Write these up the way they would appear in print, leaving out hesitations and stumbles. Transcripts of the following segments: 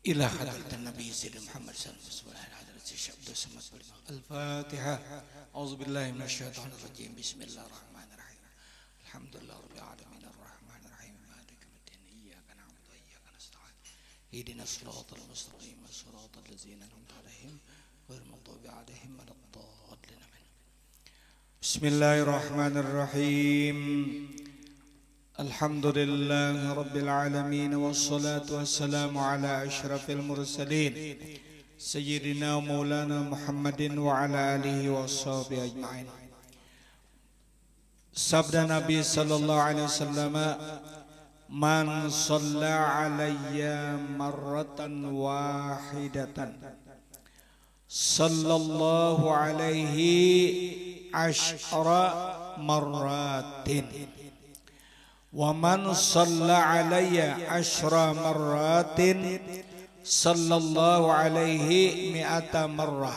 إلى حضرة النبي سيدنا محمد صلى الله عليه وسلم حضرة الشيخ عبد الصمد الفاتحة. أعوذ بالله من الشيطان الرجيم. بسم الله الرحمن الرحيم. الحمد لله رب العالمين الرحمن الرحيم مالك يوم الدين إياك نعبد وإياك نستعين اهدنا الصراط المستقيم صراط الذين أنعمت عليهم غير المغضوب عليهم ولا الضالين. بسم الله الرحمن الرحيم. الحمد لله رب العالمين والصلاة والسلام على أشرف المرسلين سيدنا ومولانا محمد وعلى آله وصحبه أجمعين. Sabda Nabi sallallahu alaihi wasallam, man shalla alayya marratan wahidatan sallallahu alaihi ashra marratin wa man shalla alayya ashra marratin sallallahu alaihi mi'ata marrah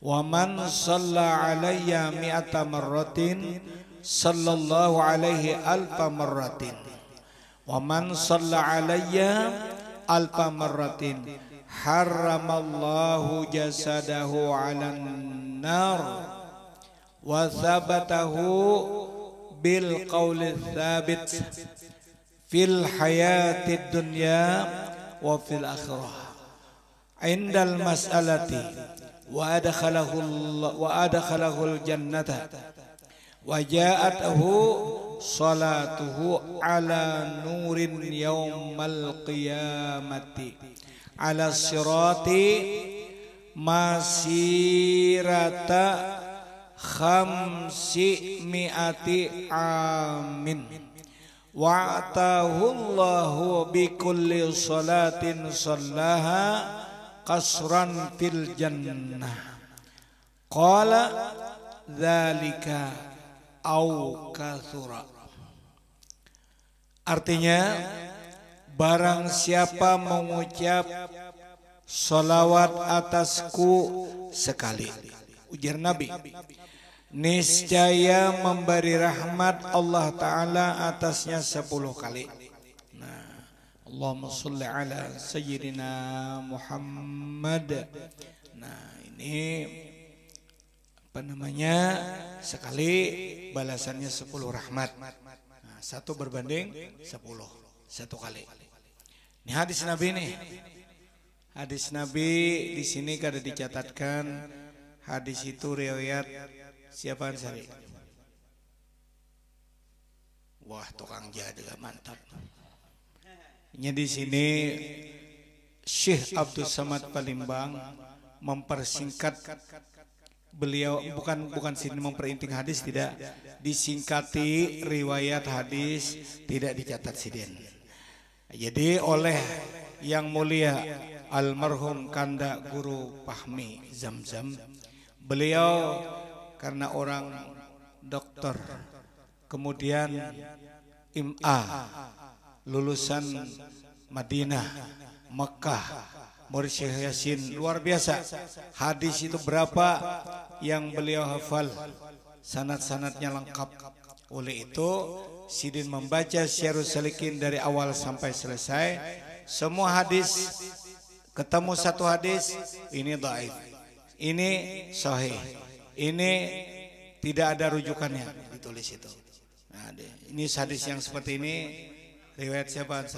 wa man shalla alayya mi'ata marratin sallallahu alaihi alfa marratin wa man shalla alayya alfa marratin harramallahu jasadahu 'alan nar wa thabatahu bil qawli tsabit fil hayatid dunya wa fil akhirah indal mas'alati wa adkhalahu al jannata wa ja'atuhu salatuhu ala nurin yaumal qiyamati ala sirati masirata khamsi mi'ati amin wa'atahullahu bikulli salatin sallaha qasran fil jannah qala dzalika au kathura. Artinya, barang siapa mengucap salawat atasku sekali, ujar Nabi, niscaya memberi rahmat Allah Ta'ala atasnya 10 kali. Nah, Allahumma sholli ala Sayyidina Muhammad. Nah, ini apa namanya, sekali balasannya 10 rahmat. Nah, 1 berbanding 10, 1 kali. Ini hadis Nabi nih. Hadis Nabi di sini kada dicatatkan. Hadis itu riwayat siapa Ansari? Wah, tukang jaga mantap. Ini di sini Syekh Abdul Samad Palimbang mempersingkat beliau, bukan sini memperinting hadis, tidak disingkati riwayat hadis, tidak dicatat siden. Jadi oleh yang mulia almarhum Kanda Guru Fahmi Zamzam, beliau karena orang dokter, kemudian MA, lulusan Madinah, Mekah, murid Syekh Yasin, luar biasa. Hadis itu berapa yang beliau hafal, sanad-sanadnya lengkap. Oleh itu sidin membaca Syarhus Salikin dari awal sampai selesai. Semua hadis, ketemu satu hadis, ini dhaif, ini sahih, ini tidak ada rujukannya, ditulis itu. Nah, ini hadis yang seperti ini riwayat siapa?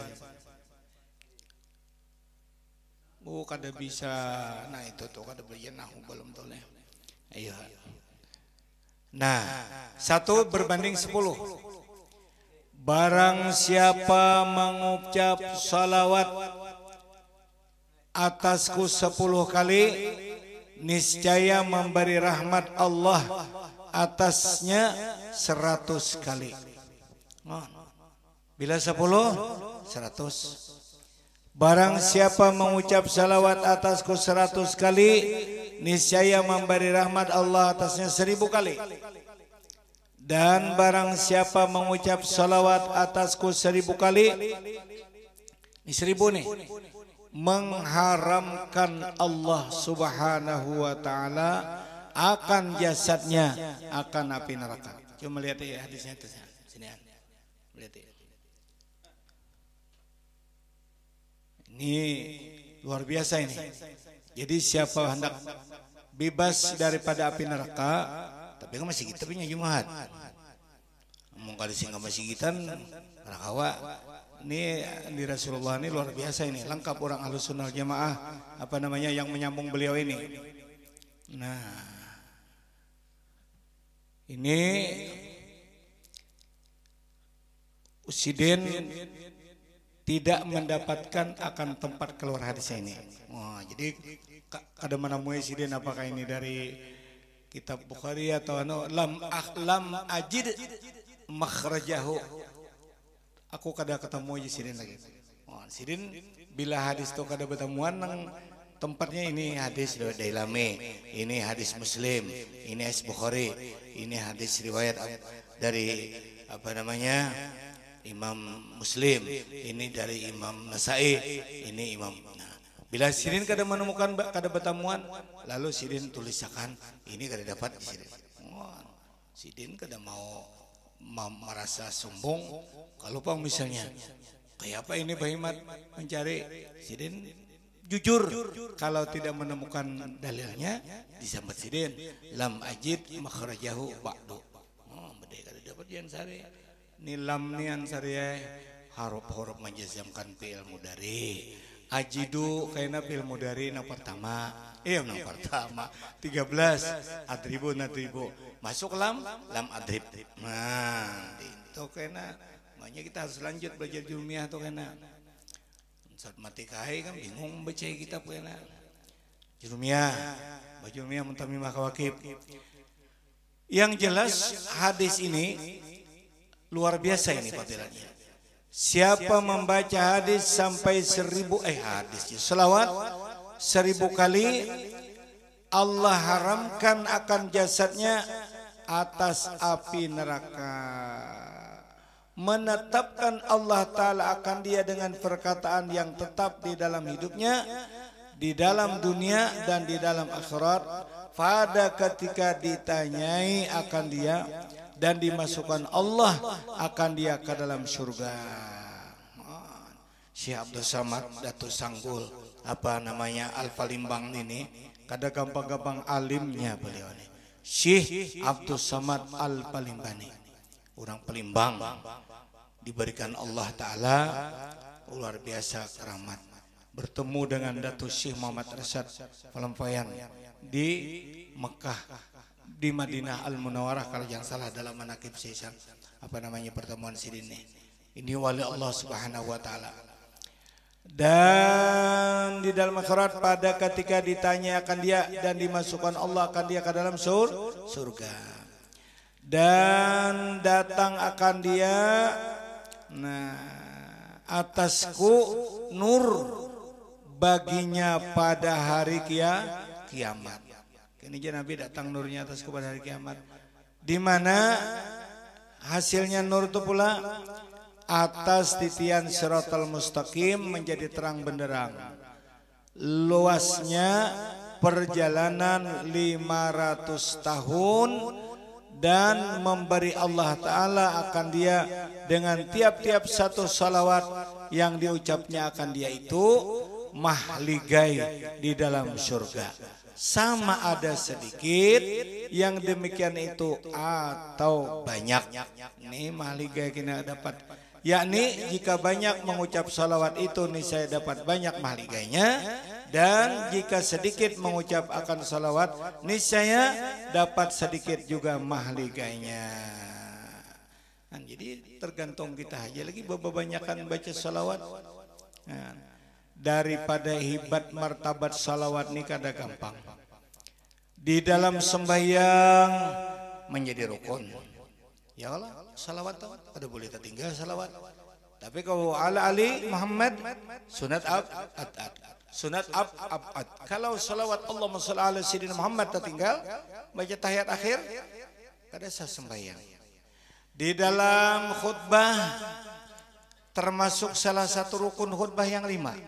Kada bisa. Nah, itu tuh kada berian nahu belum toleh. Ayo. Nah, 1 berbanding 10. Barang siapa mengucap salawat atasku 10 kali, niscaya memberi rahmat Allah atasnya 100 kali. Bila 10, 100. Barang siapa mengucap salawat atasku 100 kali, niscaya memberi rahmat Allah atasnya 1000 kali. Dan barang siapa mengucap salawat atasku 1000 kali, ini 1000 nih, mengharamkan Allah Subhanahu wa Ta'ala akan jasadnya akan api neraka. Cuma lihat ya hadisnya itu sini. Lihat ya. Ini luar biasa ini. Jadi siapa hendak bebas daripada api neraka, tapi kan masih kita punya Jumat. Ngomong kali sih nggak masih kita nerakawa. Ini di Rasulullah ini luar biasa ini, lengkap orang Ahlussunnah wal Jamaah apa namanya yang menyambung beliau ini. Nah, ini Usiden tidak mendapatkan akan tempat keluar hadis ini. Wah, jadi kada menemui Usiden apakah ini dari kitab Bukhari atau lam ajid makhrajahu. Aku kada ketemu aja Sidin lagi. Oh, Sidin bila hadis itu kada bertemuan nang tempatnya ini hadis Dailami, ini hadis Muslim, ini hadis Bukhari, ini hadis riwayat dari apa namanya Imam Muslim, ini dari Imam Nasai, ini Imam. Nah, bila Sidin kada menemukan kada bertemuan, lalu Sidin tulisakan ini kada dapat di Sidin. Oh, Sidin kada mau merasa sombong. Kalau pang misalnya kayak apa ini Pak Himad mencari Sidin jujur kalau tidak menemukan dalilnya disambat Sidin lam ajid makhrajahu ba'du. Oh, beda kada dapat yang sari. Ni lam nian sari huruf-huruf menjazamkan fi'il mudhari. Ajidu kaina fi'il mudhari nang pertama. Nang pertama 13 adribu masuk lam adrib. Nah, itu kaina makanya kita harus lanjut belajar Jurumiyah tuh kena. Saat mati kai kan bingung baca kitab kena. Jurumiyah, baca Jurumiyah Muntamimah Kawakib. Yang jelas hadis ini luar biasa ini fadilahnya. Siapa membaca hadis sampai 1000 hadis selawat 1000 kali Allah haramkan akan jasadnya atas api neraka. Menetapkan Allah Ta'ala akan dia dengan perkataan yang tetap di dalam hidupnya, di dalam dunia dan di dalam akhirat. Pada ketika ditanyai akan dia dan dimasukkan Allah akan dia ke dalam surga. Syekh Abdul Samad Datuk Sanggul apa namanya Al-Palimbang ini kada gampang-gampang alimnya beliau ini. Syekh Abdul Samad Al-Palimbani, orang Pelimbang, diberikan Allah Ta'ala luar biasa keramat bertemu dengan Datuk Syekh Muhammad Rasad Palampayan di Mekah, di Madinah Al-Munawwarah kalau jangan salah dalam manaqib Syekh apa namanya pertemuan Sidin ini wali Allah Subhanahu wa Ta'ala. Dan di dalam akhirat pada ketika ditanya akan dia dan dimasukkan Allah akan dia ke dalam surga. Dan datang akan dia atasku nur baginya pada hari kiamat. Ini Nabi datang nurnya atasku pada hari kiamat. Di mana hasilnya nur itu pula atas titian Shiratal Mustaqim menjadi terang benderang. Luasnya perjalanan 500 tahun dan memberi Allah Ta'ala akan dia dengan tiap-tiap satu salawat yang diucapnya akan dia itu mahligai di dalam surga. Sama ada sedikit yang demikian itu atau banyak. Ini mahligai kita dapat. Yakni jika banyak mengucap salawat itu nih saya dapat banyak mahligainya. Dan jika sedikit mengucap akan salawat niscaya dapat sedikit juga mahligainya. Nah, jadi tergantung kita aja lagi banyakan baca salawat. Nah, daripada hibat martabat salawat ini kada gampang. Di dalam sembahyang menjadi rukun. Ya Allah, salawat ada boleh tertinggal salawat. Tapi kalau ala Ali Muhammad sunat sunat abad. Kalau salawat Allahumma shalli ala sayyidina Muhammad tertinggal, baca tahiyat akhir, kada sah sembahyang. Di dalam khutbah termasuk salah satu rukun khutbah yang 5.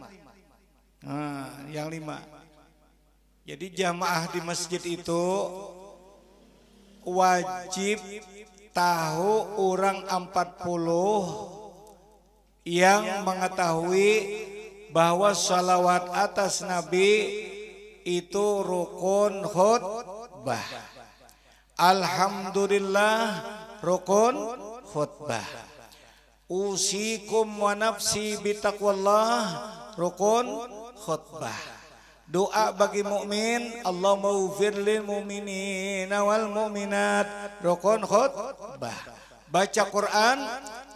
Yang 5. Jadi jamaah di masjid itu wajib tahu orang 40 yang mengetahui bahwa salawat atas Nabi itu rukun khutbah. Alhamdulillah rukun khutbah. Usikum wa nafsi bitaqwallah rukun khutbah. Doa bagi mukmin, Allahumma ighfir lil mu'minina wal mu'minat rukun khutbah. Baca Quran,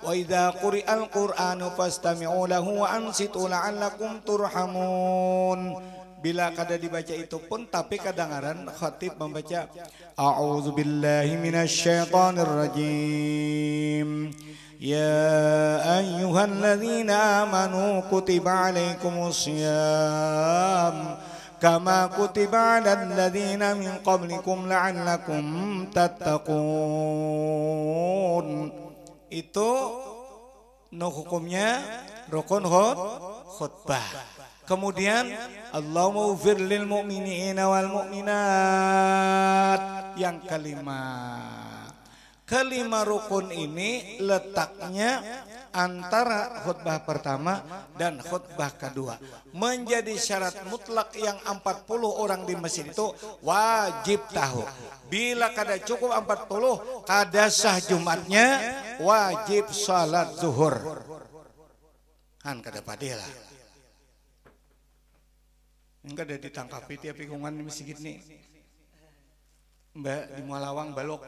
wa idza quri'al qur'anu fastami'u lahu wa ansitu la'allakum turhamun. Bila kada dibaca itu pun, tapi kadang-kadang khatib membaca a'udzu billahi minasy syaithanir rajim. Ya ayyuhalladzina amanu kutiba alaikumus syiyam kama kutiba alal ladzina min qablikum la'allakum tattaqun. Itu hukumnya rukun khutbah. Kemudian Allahumma ighfir lil mu'minina wal mu'minat yang kelima. Kelima rukun ini letaknya antara khutbah pertama dan khutbah kedua. Menjadi syarat mutlak yang 40 orang di masjid itu wajib tahu. Bila kada cukup 40, kada sah Jumatnya, wajib salat zuhur. Kan kada padilah. Enggak ada ditangkapi tiap ikungan di masjid nih. Mbak di Mualawang balok.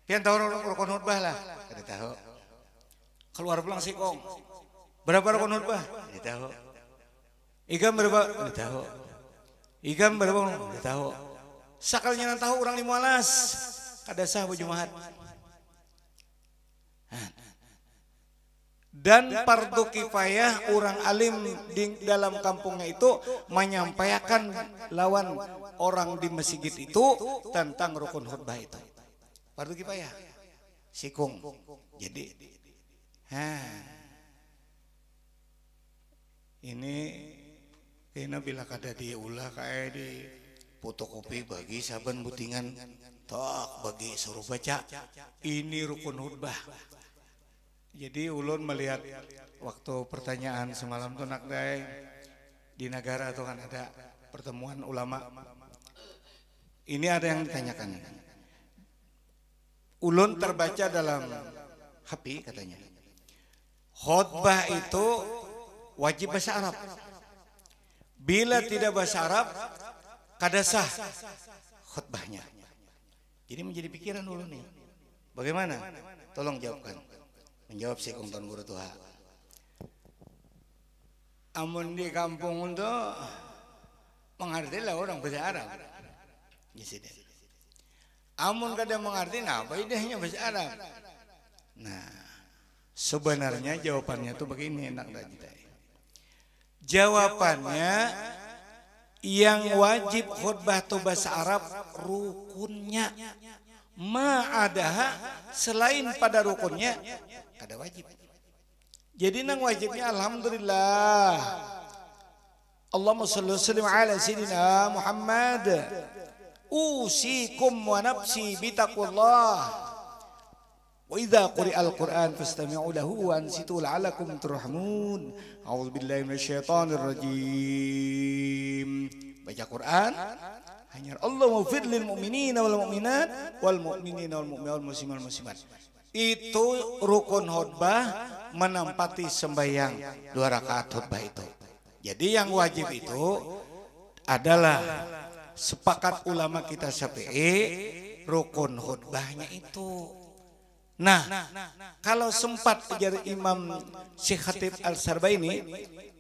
Pian tahu rukun khutbah lah. Kada tahu. Keluar pulang sikong. Berapa rukun khutbah? Kada tahu. Igam berapa? Kada tahu. Igam berapa? Kada tahu. Sakalnya tahu orang di Mualas. Kada sah Jumat. Dan fardu kifayah orang alim di dalam kampungnya itu menyampaikan lawan orang di masjid itu tentang rukun khutbah itu. Fardu kifayah, sikung. Jadi, ini bila kada diulah kayak di fotokopi bagi saban butingan, tok bagi suruh baca. Ini rukun khutbah. Jadi ulun melihat waktu pertanyaan semalam tuh nak day di negara tuh kan ada pertemuan ulama. Ini ada yang ditanyakan. Ulun terbaca dalam HP katanya. Khutbah itu wajib bahasa Arab. Bila tidak bahasa Arab, kada sah khutbahnya. Jadi menjadi pikiran ulun nih. Bagaimana? Tolong jawabkan. Menjawab si Tuan Guru Tuha. Amun di kampung itu mengerti lah orang bahasa Arab. Amun kada mengerti, apa idenya bahasa Arab? Nah, sebenarnya jawabannya tuh begini enak dah kita. Jawabannya yang wajib khutbah tuh bahasa Arab rukunnya. Ma'adaha selain pada rukunnya kada wajib. Jadi nang wajibnya alhamdulillah. Allahumma shalli wa sallim ala sayyidina Muhammad. Usikum wa nafsi bitaqwallah. Wa idza quri'al Qur'an fastami'u lahu wa ansitu la'allakum turhamun. A'udzubillahi minasyaitonir rajim. Baca Quran hanya Allah maghfir lil mu'minina wal mu'minat wal mu'minina wal mu'minat wal muslimin wal muslimat. Itu rukun khutbah menempati sembahyang 2 rakaat khutbah itu. Jadi yang wajib itu adalah sepakat ulama kita Syafi'i rukun khutbahnya itu. Nah, kalau sempat jadi Imam Syekh Khatib Al-Sarbaini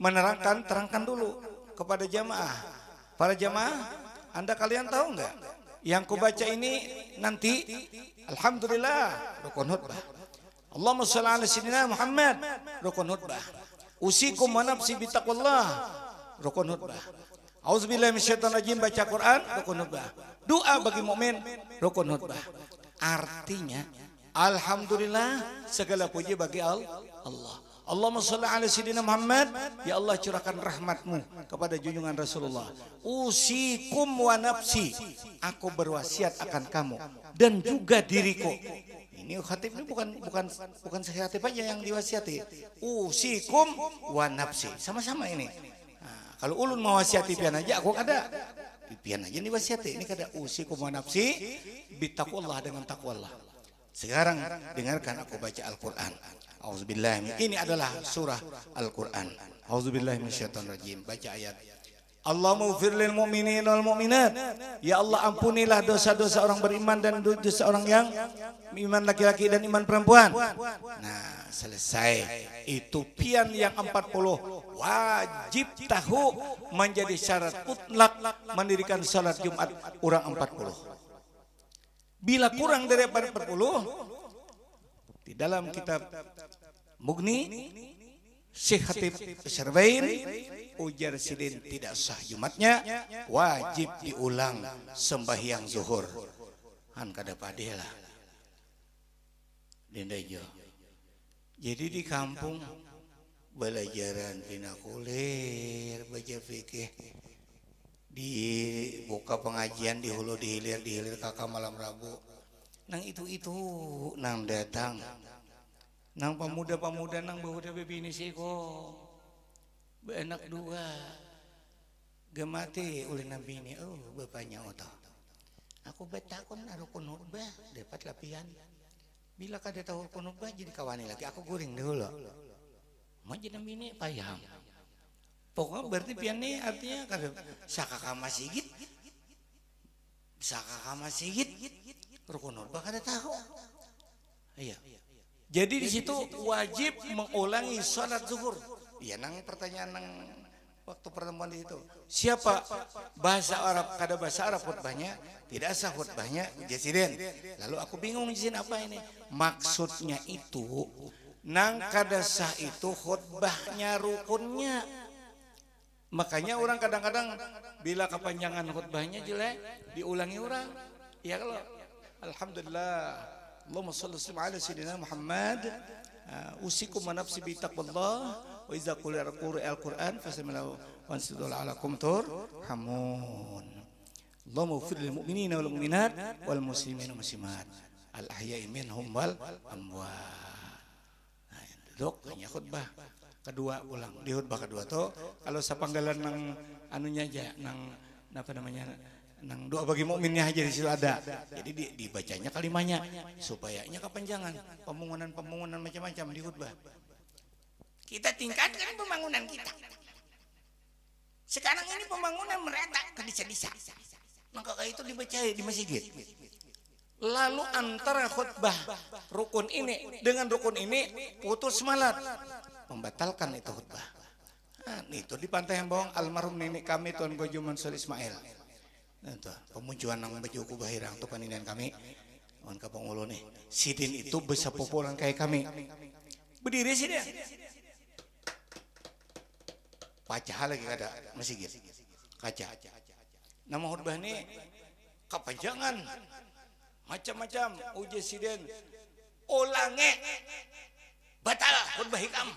menerangkan, terangkan dulu kepada jamaah. Para jamaah, Anda kalian tahu enggak? Yang kubaca ini nanti alhamdulillah rukun khutbah. Allahumma shalli ala sayyidina Muhammad rukun khutbah. Usikum wa nafsi bitaqwallah rukun khutbah. Auzubillahi minasyaitonir rajim baca Quran rukun khutbah. Doa bagi mukmin rukun khutbah. Artinya alhamdulillah segala puji bagi Allah. Allahumma shalli ala sayyidina Muhammad, ya Allah curahkan rahmatmu kepada junjungan Rasulullah. Usikum wa nafsi, aku berwasiat akan kamu dan juga diriku. Ini khatib ini bukan saya khatib aja yang diwasiati. Usikum wa nafsi. Sama-sama ini. Nah, kalau ulun mau wasiati pian aja aku kada. Pian aja nih wasiati. Ini kada usikum wa nafsi bittaqwallah dengan takwa Allah. Sekarang dengarkan aku baca Al-Qur'an. Auzubillah. Ini adalah surah Al-Qur'an. Auzubillahi minasyaitonirrajim. Baca ayat. Allahumma ighfir lil mu'minin wal mu'minat. Ya Allah ampunilah dosa-dosa orang beriman dan dosa orang yang iman laki-laki dan iman perempuan. Nah, selesai. Itu pian yang 40 wajib tahu menjadi syarat mutlak mendirikan salat Jumat orang 40. Bila kurang dari 40 di dalam kitab Mughni Syekh Khatib Syarbain ujar sidin tidak sah Jumatnya, wajib diulang sembahyang zuhur. Han kada padela. Dendajo. Jadi di kampung belajaran pinakulir, baca fikih, dibuka pengajian di hulu dihilir kakak malam Rabu. Nang itu nang datang. Nang pemuda-pemuda nang bahuda bebini sih kok benak dua gemati oleh nabi ini. Oh bapaknya oto aku betakon narukun hutbah dapat lapihan bila kada tahu kunubah jadi kawani lagi aku guring dulu mau jadi nabi ini payah pokoknya berarti pian ini artinya kada sakaka masigit rukun hutbah kada tahu. Iya. Jadi di situ wajib mengulangi sholat zuhur. Iya, nang pertanyaan nang waktu pertemuan di situ. Siapa bahasa Arab kada bahasa Arab khutbahnya tidak sah khutbahnya jasiden. Lalu aku bingung di sini apa ini? Maksudnya itu nang kada sah itu khutbahnya rukunnya. Makanya orang kadang-kadang bila kepanjangan khutbahnya jelek diulangi orang. Ya kalau alhamdulillah Allahumma shalli ala sayyidina Muhammad usikum wa nafsi bi taqwallah wa idza quri'a al-Qur'an fasami'u wa ansitu la'alakum turhamun. Allahumma ighfir lil mu'minina wal mu'minat wal muslimina wal muslimat al ahya'i minhum wal amwat. Nah, dok hanya khutbah kedua ulang di khutbah kedua tuh kalau sapanggalan nang anunya aja nang apa namanya nang doa bagi mukminnya aja di situ ada. Jadi dibacanya kalimahnya supaya nya kepanjangan pembangunan macam-macam di khutbah. Kita tingkatkan pembangunan kita. Sekarang ini pembangunan merata ke desa-desa. Maka itu dibaca di masjid. Lalu antara khutbah rukun ini dengan rukun ini putus malat. Membatalkan itu khutbah. Nah, itu di Pantai Hembong almarhum nenek kami Tuan Gojo Mansur Ismail. Nah, pemunculan nang baju kubah hirang tuh paningan kami on kapong ulo nih sidin itu besar popolan kayak kami berdiri sih dia pacah lagi kada masih gitu kaca nama khutbah ini kepanjangan macam-macam uji sidin ulange batal khutbah hikam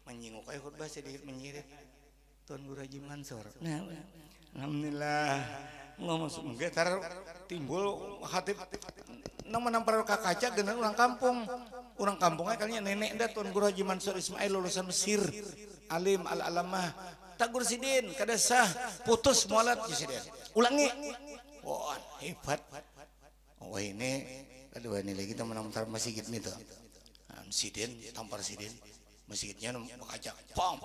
menyinggung kayak khutbah sedikit menyirit Tuan Guru Haji Mansur. Nah, alhamdulillah ngomong semoga timbul khatib nang menampar kaca dengan orang kampungnya kalinya nenek dah Tuan Guru Haji Mansur Ismail lulusan Mesir alim al-alamah tagur sidin kada sah putus mualat sidin ulangi wah hebat wah ini kedua ini lagi kita menampar masjid nih tuh sidin tampar sidin masjidnya kaca pang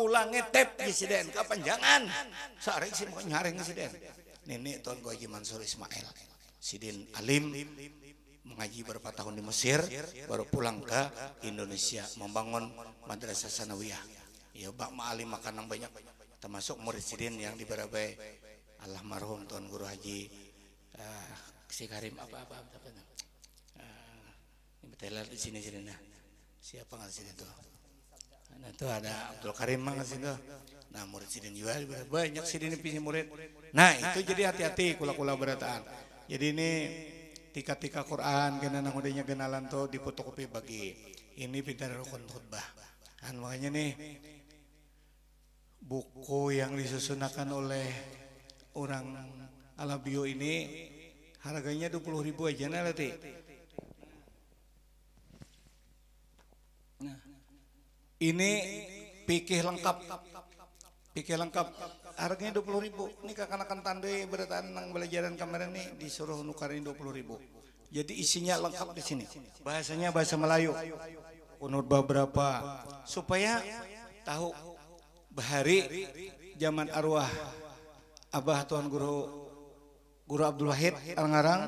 ulang ngetep presiden kepanjangan sehari sih mau nyaring presiden nenek Tuan Guru Haji Mansur Ismail sidin alim mengaji beberapa tahun di Mesir baru pulang ke Indonesia membangun madrasah sanawiyah ya bak ma'alim makanan banyak termasuk murid sidin yang di Barabai almarhum Tuan Guru Haji si Karim apa ini betelar di sini sidin siapa nggak sini tuh? Nah tuh ada Abdul Karim nggak sini tuh. Nah murid sidin juga banyak sidin punya murid. Nah itu jadi hati-hati kula-kula berataan. Jadi ini tika-tika Quran kena nang udahnya kenalan tuh di fotokopi bagi ini pintar rukun khutbah. Kan makanya nih buku yang disusunkan oleh orang Alabio ini harganya 20.000 aja nanti. Nah, ini pikih lengkap. Pikih lengkap. Harganya 20.000. Ini kakak-kakak tandai berataan nang belajaran kemarin nih disuruh nukarin 20.000. Jadi isinya lengkap di sini. Bahasanya bahasa Melayu. Kunut beberapa supaya tahu bahari zaman arwah Abah Tuan Guru Abdul Wahid Ngarang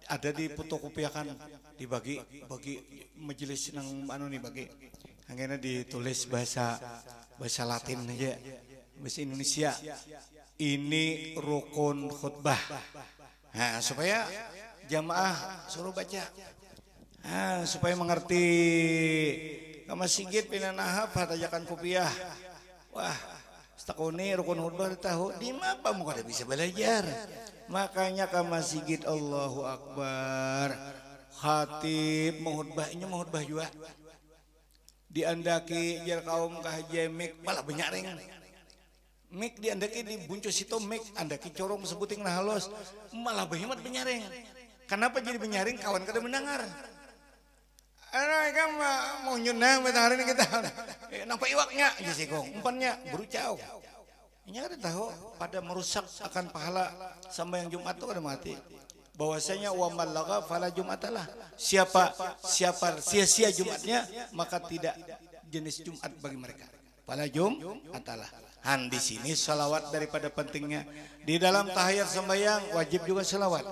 ada di fotokopiakan dibagi majelis nang anu nih bagi. Akhirnya ditulis bahasa Latin aja, bahasa Indonesia. Ini rukun khutbah. Nah, supaya jamaah suruh baca. Nah, supaya mengerti. Kama sigit pinanaha patajakan kopiah. Wah, setakuni rukun khutbah tahu di mapa mau kada bisa belajar. Makanya kama sigit Allahu Akbar. Khatib menghutbahnya menghutbah juga. Diandaki jar kaum kahaja mik malah benyaring. Mik diandaki dibuncus itu mik andaki corong sebuting nah halus malah behemat benyaring. Kenapa jadi benyaring kawan kada mendengar? Ana kan mau nyunang hari ini kita. Nampak iwaknya jisikong umpannya berucau. Ini kada tahu pada merusak akan pahala sama yang Jumat itu kada mati. Bahwasanya wa malaga fala jumatalah. Siapa sia-sia Jumatnya maka tidak jenis Jumat bagi mereka. Fala jumatalah. Han di sini salawat daripada pentingnya. Di dalam tahiyat sembahyang wajib juga salawat.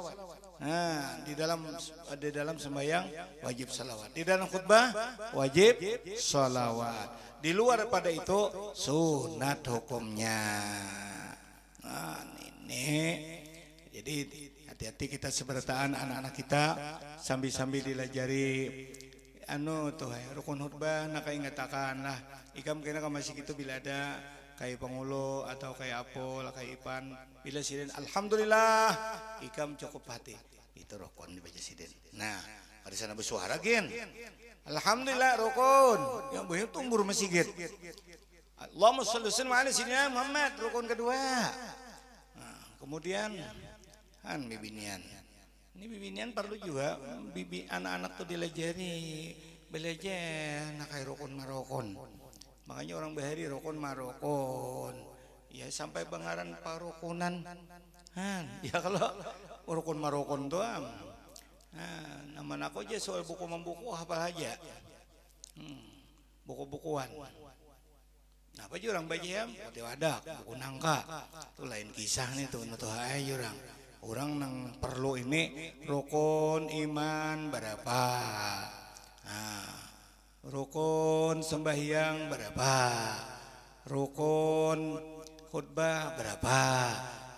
Nah, di dalam sembahyang wajib salawat. Di dalam khutbah wajib salawat. Di luar pada itu sunat hukumnya. Nah, ini jadi hati-hati kita seberataan anak-anak kita sambil-sambil dilajari anu tuh rukun khutbah nak ingatakan lah ikam kena masih gitu bila ada kayak pengulo atau kayak apol kayak ipan bila sidin alhamdulillah ikam cukup hati itu rukun dibaca sidin. Nah pada sana bersuara gen alhamdulillah rukun yang boleh tumbur masjid Allahumma sholli ala sayyidina Muhammad rukun kedua. Nah, kemudian bibinian. Ini bibinian perlu juga bibi anak-anak tuh dilajari belajar nak kayak rukun marokon. Makanya orang bahari rukun marokon. Ya sampai bangaran parukunan. Ya kalau rukun marokon tuh nama aku aja soal buku membuku apa aja. Buku-bukuan. Nah, apa aja orang baca ya? Wadak, buku nangka. Itu lain kisah nih tuh nutuh aja orang. Orang nang perlu ini rukun iman berapa? Nah, rukun sembahyang berapa? Rukun khutbah berapa?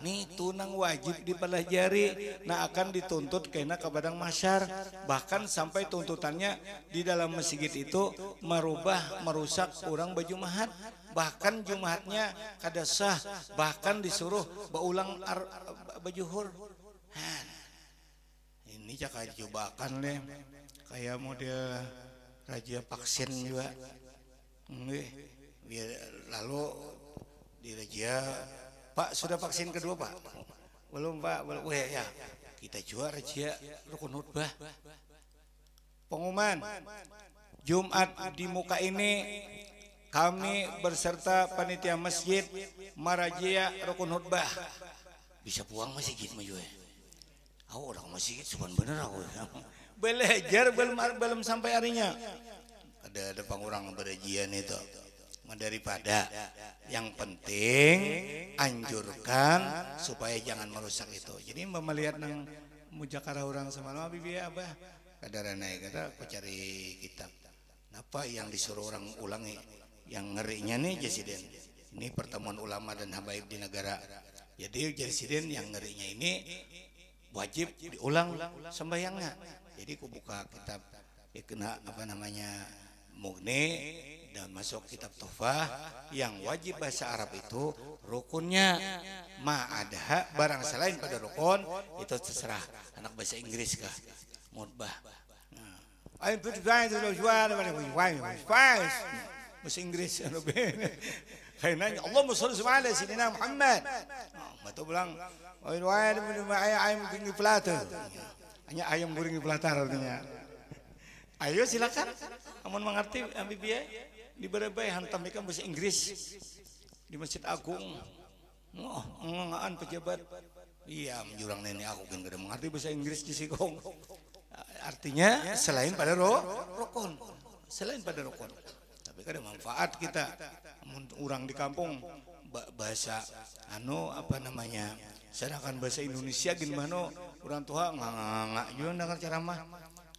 Nih tunang wajib dipelajari. Nah akan dituntut kena ke badang masyar. Bahkan sampai tuntutannya di dalam masjid itu merusak orang baju mahat. Bahkan Jumatnya kada sah, bahkan disuruh baulang bajuhur. Ini cakap cobakan deh, kayak model raja vaksin juga. Lalu di raja, Pak sudah vaksin kedua Pak? Belum Pak, belum. Ya kita jual raja rukun khutbah. Pengumuman Jumat di muka ini. Kami berserta panitia masjid marajia rukun khutbah. Bisa puang masjid maju ya. Aku orang masjid cuman bener aku. Belajar belum sampai harinya. Ada pengurang berajian itu. Daripada yang penting anjurkan supaya jangan merusak itu. Jadi melihat nang mujakara orang semalam bibi abah kadar naik kata aku cari kitab. Apa yang disuruh orang ulangi? Yang ngerinya nih Jasiden, ini pertemuan ulama dan habaib di negara. Jadi Jasiden yang ngerinya ini wajib diulang sembahyangnya. Jadi aku buka kitab kena apa namanya Mughni dan masuk kitab Tuhfah yang wajib bahasa Arab itu rukunnya ada barang selain pada rukun itu terserah anak bahasa Inggris kah khutbah. I'm put guys to the bahasa Inggris kayak Allahumma sholli ala sayyidina Muhammad. Betul bilang ayam goreng platter. Hanya ayam goreng platter artinya. Ayo silakan. Amun mengerti Abi biaya di berebay hantam ikan bahasa Inggris di Masjid Agung. Oh, ngaan pejabat. Iya, menjurang nenek aku kan gak mengerti bahasa Inggris di Sikong. Artinya selain pada rokon, selain pada rokon. Tapi kan ada manfaat kita. Orang di kampung bahasa apa namanya? Sedangkan bahasa Indonesia gimana? Orang tua nggak juga dengar ceramah.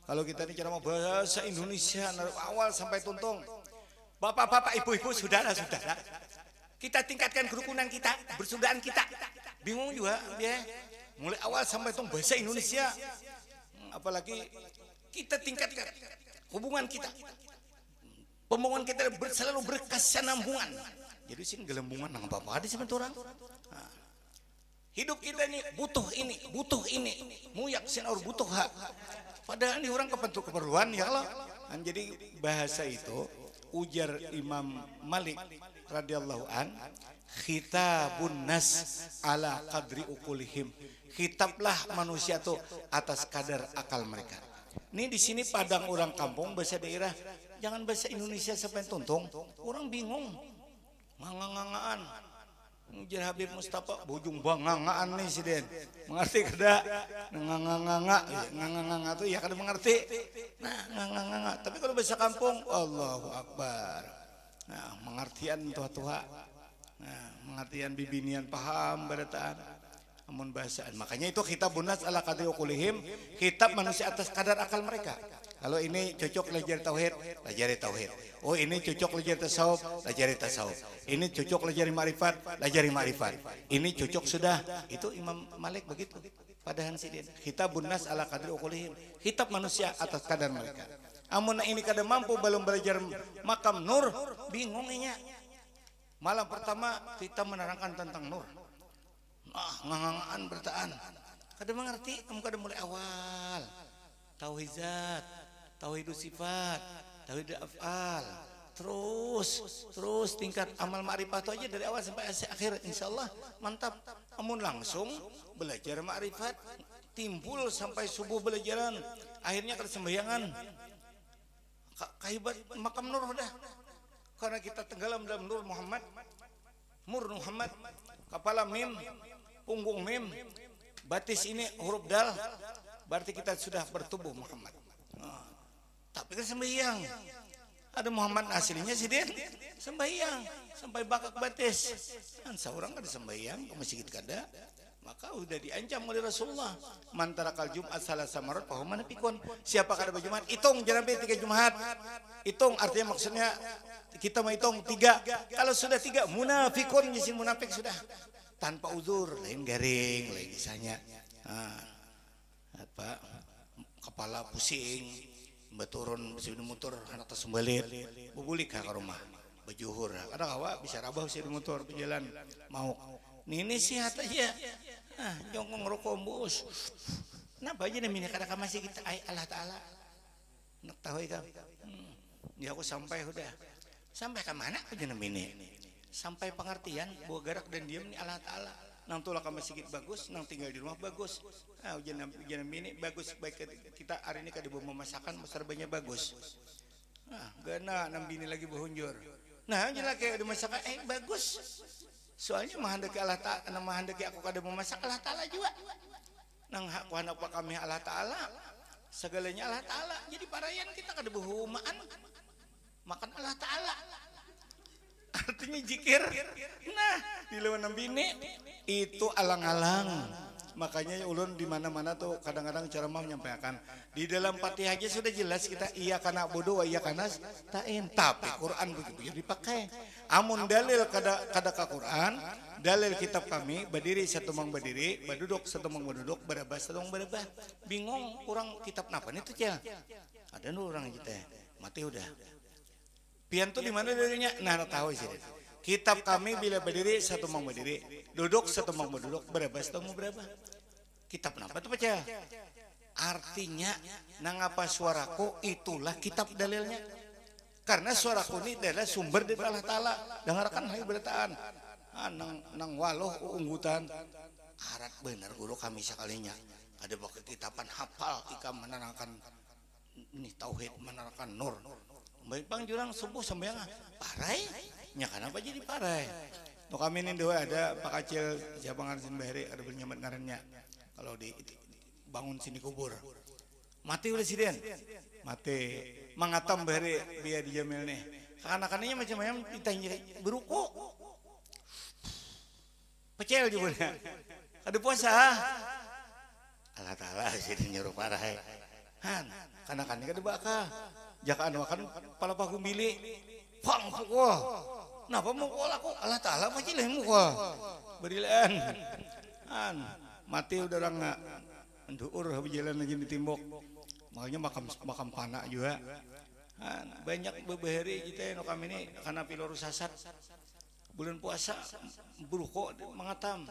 Kalau kita ini ceramah bahasa Indonesia dari awal sampai tuntung. Bapak-bapak, ibu-ibu, saudara-saudara. Kita tingkatkan kerukunan kita, persaudaraan kita. Bingung juga ya. Mulai awal sampai tuntung bahasa Indonesia. Apalagi kita tingkatkan hubungan kita. Pembangunan kita selalu berkesinambungan. Jadi sini gelembungan nang apa-apa di sebentar orang. Nah, hidup kita ini butuh ini. Muyak sinaur butuh hak. Padahal ini orang keperluan ya Allah. Jadi bahasa itu ujar Imam Malik radhiyallahu an, khitabun nas ala qadri uqulihim. Khitablah manusia tuh atas kadar akal mereka. Ini di sini Padang orang kampung bahasa daerah, jangan bahasa Indonesia sampai tuntung. Orang bingung. Ngangangaan. Ujar Habib Mustafa bujung bangangaan nih si Den. Mengerti kada? Nganga tuh ya kada mengerti. Nah, nganga. Tapi kalau bahasa kampung, Allahu Akbar. Nah, pengertian tua-tua. Nah, pengertian bibinian paham barataan. Amun bahasaan. Makanya itu kitab bunas ala qadri uqulihim, kitab manusia atas kadar akal mereka. Kalau ini cocok belajar tauhid, pelajari tauhid. Oh, ini cocok belajar tasawuf, pelajari tasawuf. Ini cocok belajar ma'rifat, pelajari ma'rifat. Ini cocok sudah. Itu Imam Malik begitu. Pada Hansidin. Kitab bunas ala qadri uqulihim, kitab manusia atas kadar mereka. Amun ini kada mampu belum belajar makam nur, bingung inya. Malam pertama kita menerangkan tentang nur. Ngangangaan bertaan. Kada mengerti, kamu kada mulai awal. Tauhid zat, tauhid sifat, tauhid af'al. Terus tingkat amal ma'rifat aja dari awal sampai akhir insyaallah mantap. Amun langsung belajar ma'rifat timbul sampai subuh belajaran, akhirnya kada sembayangan. Kahibat makam nur udah. Karena kita tenggelam dalam nur Muhammad. Mur Muhammad, kepala mim, punggung mim, batis ini huruf dal, berarti kita sudah bertubuh Muhammad. Nah, tapi kan sembahyang. Ada Muhammad aslinya sih dia sembahyang sampai bakak batis. Kan seorang kan sembahyang ke masjid kada, maka udah diancam oleh Rasulullah. Mantara kal Jumat salah samarat paham mana pikun. Siapa kada berjumat? Hitung jangan 3 Jumat. Hitung artinya maksudnya kita mau hitung 3. Kalau sudah 3 munafikun jadi munafik sudah. Tanpa uzur, lain garing, lain misalnya. Nah, apa kepala pusing, baturun besi motor anak tersumbalit, bubulik ke rumah, bajuhur. Kadang awak bisa rabah besi motor berjalan mau. Ini sehat aja. Ah, jongkong ngerokok bos. Kenapa aja namanya kadang masih kita Allah Taala. Nak tahu ikan. Ya aku sampai udah. Sampai ke mana aja namanya? Sampai pengertian bahwa gerak dan diam ini Allah Taala. Nang tulah ke masjid bagus, nang tinggal di rumah bagus. Ah, ujian ini bagus baik kita hari ini kada bawa masakan serbannya bagus. Ah, gana nang bini lagi berhunjur. Nah, jelas kayak ada masakan bagus. Soalnya menghendaki Allah Ta'ala, menghendaki aku kada memasak Allah Ta'ala juga. Nang hak kuhana apa kami Allah Ta'ala, segalanya Allah Ta'ala. Jadi parayan kita kada berhumaan makan Allah Ta'ala. Artinya jikir. Nah, di lawan bini itu alang-alang. Makanya ulun di mana-mana tuh kadang-kadang cara mau menyampaikan di dalam Fatihah aja sudah jelas kita iya kana bodoh iya kana ta'in, tapi Quran begitu dipakai. Amun dalil kada ka Quran, dalil kitab kami berdiri satu mang berdiri, baduduk satu mang baduduk, berabah satu mang berabah. Bingung orang kitab napa itu cel. Ada nu orang kita mati udah. Pian tuh di mana dirinya? Nah, tahu sih. Kitab kami bila berdiri satu mang berdiri, duduk satu mang berduduk, berabah satu mang berabah. Kitab napa tuh baca? Artinya nangapa suaraku itulah kitab dalilnya. Karena suaraku ini adalah sumber dari Allah Ta'ala. Dengarkan hai berataan. Nang waloh unggutan. Arat bener guru kami sekalinya. Ada bakat kitaban hafal ikam menerangkan nih tauhid menerangkan nur. Baik bang jurang subuh sembahyang parai nya kenapa jadi parai. Nu kami ini dewe ada Pak Kacil Jabangan Sinbahri ada bernyamat ngarannya. Kalau di bangun sini kubur. Mati udah siden. Mati mangatam bahari biar dijamil nih. Anak-anaknya macam-macam ditanya beruku. Pecel juga. Ada puasa. Allah Ta'ala sini nyuruh parah. Han, anak-anaknya kada bakal. Jaka anu akan pala paku milik. Pang pukul. Napa mukul aku? Allah Ta'ala macam lah mukul. Berilan. Han, mati udah orang nggak. Menduur habis jalan aja ditimbok. Makanya makam panak juga. Banyak beberapa kita yang kami ini karena pilorus sasat bulan puasa beruko mengatam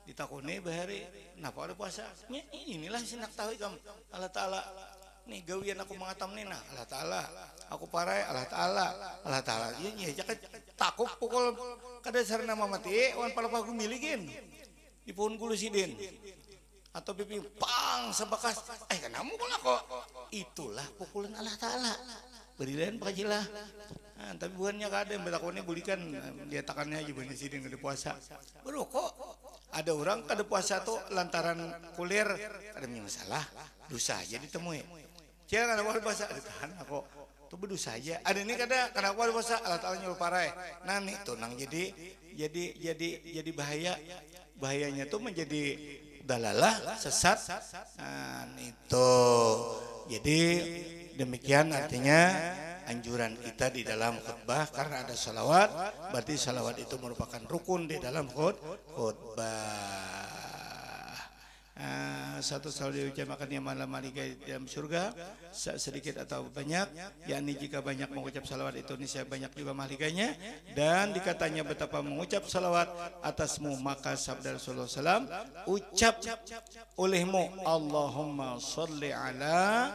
ditakuni bahari kenapa ada puasa inilah sinak tahu kamu Allah Ta'ala nih gawian aku mengatam nih nah Allah Ta'ala aku parai Allah Ta'ala iya jangan takut pukul kada sarana mati wan pala pagu milikin di pohon gulu sidin atau pipi pang sebakas kenapa pula kok itulah pukulan Allah Ta'ala berilan pakajilah tapi bukannya kada yang berlakuannya bulikan diatakannya aja banyak sidin kada puasa baru kok ada orang kada puasa tuh lantaran kulir ada masalah dosa aja ditemui jangan ada puasa ditahan aku tuh berdosa aja ada ini kada kenapa ada puasa Allah Ta'ala nyuruh parai nah nih tunang jadi bahayanya tuh menjadi dalalah sesat itu jadi demikian artinya anjuran kita di dalam khutbah karena ada salawat berarti salawat itu merupakan rukun di dalam khutbah. Satu salawat diucapkan yang malam malaikat di dalam surga sedikit atau banyak yakni jika banyak mengucap salawat itu niscaya banyak juga malaikatnya dan dikatanya betapa mengucap salawat atasmu maka sabda Rasulullah SAW ucap olehmu Allahumma sholli ala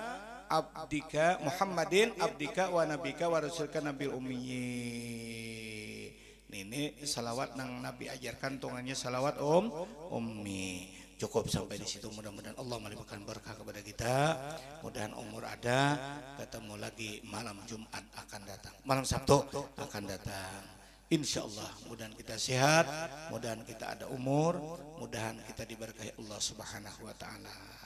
abdika Muhammadin abdika wa nabika wa rasulka nabil ummi. Ini salawat nang Nabi ajarkan tungannya salawat ummi. Cukup sampai di situ mudah-mudahan Allah melimpahkan berkah kepada kita. Mudahan umur ada ketemu lagi malam Jumat akan datang. Malam Sabtu akan datang. Insya Allah mudahan kita sehat, mudahan kita ada umur, mudahan kita diberkahi Allah Subhanahu wa taala.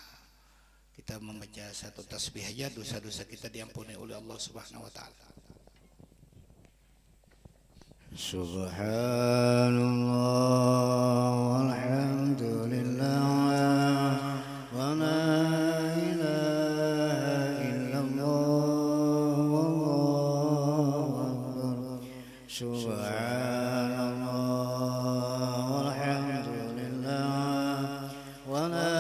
Kita membaca satu tasbih aja dosa-dosa kita diampuni oleh Allah Subhanahu wa taala. Subhanallah walhamdulillah wa la ilaha illallah wallahu akbar. Subhanallah walhamdulillah wa la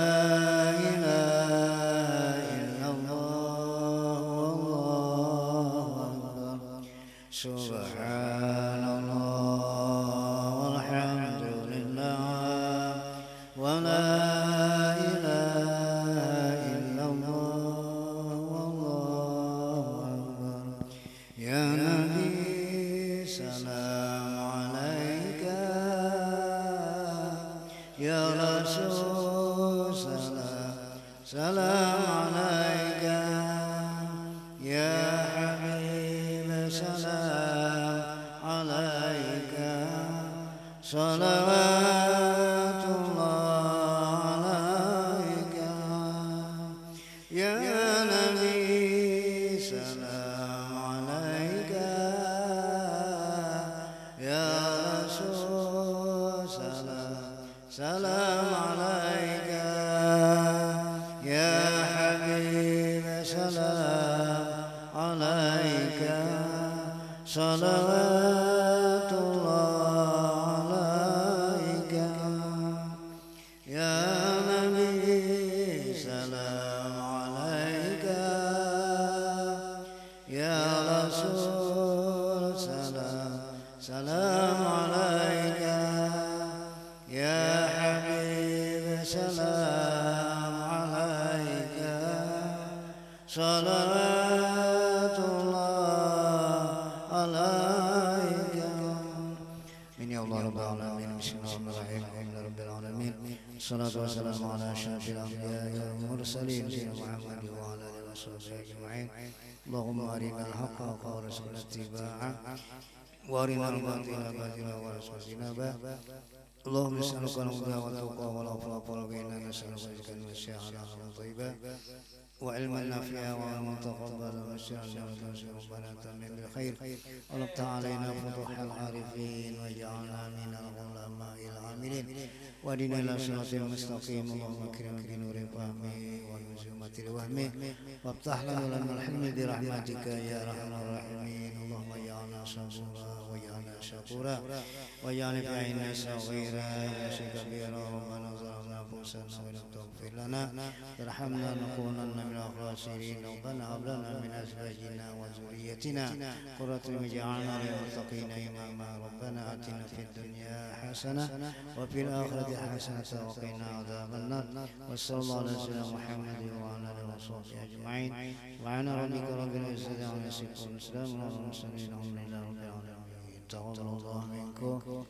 Salatu wassalamu ala asyrafil anbiya'i wal mursalin sayyidina Muhammad wa ala alihi وصحبه أجمعين اللهم أرنا الحق حقا وارزقنا اتباعه وأرنا الباطل باطلا وارزقنا اجتنابه اللهم نسألك الهدى والتقى والعفاف والغنى نسألك رزقا واسعا حلالا طيبا وعلما نافعا وعلما تقبلا وسعنا وتوسع ربنا تمم بالخير ولقت علينا فتوح العارفين واجعلنا من العلماء العاملين واهدنا الى صراط المستقيم اللهم اكرمنا بنور فهمه ونزومة الوهم وافتح لنا الحلم برحمتك يا ارحم الراحمين اللهم اجعلنا صبورا واجعلنا شكورا واجعل في عيننا صغيرا ونفسك كبيرا ربنا ظلمنا انفسنا ولم تغفر لنا ارحمنا نكونن من الخاسرين ربنا هب لنا من ازواجنا وذريتنا قرة اعين واجعلنا للمتقين اماما ربنا اتنا في الدنيا حسنة وفي الاخرة حسنة وقنا عذاب النار وصلى الله على سيدنا محمد وعلى اله وصحبه اجمعين وعلى ربك رب العزة عما يصفون وسلام على المرسلين والحمد لله رب العالمين تقبل الله منكم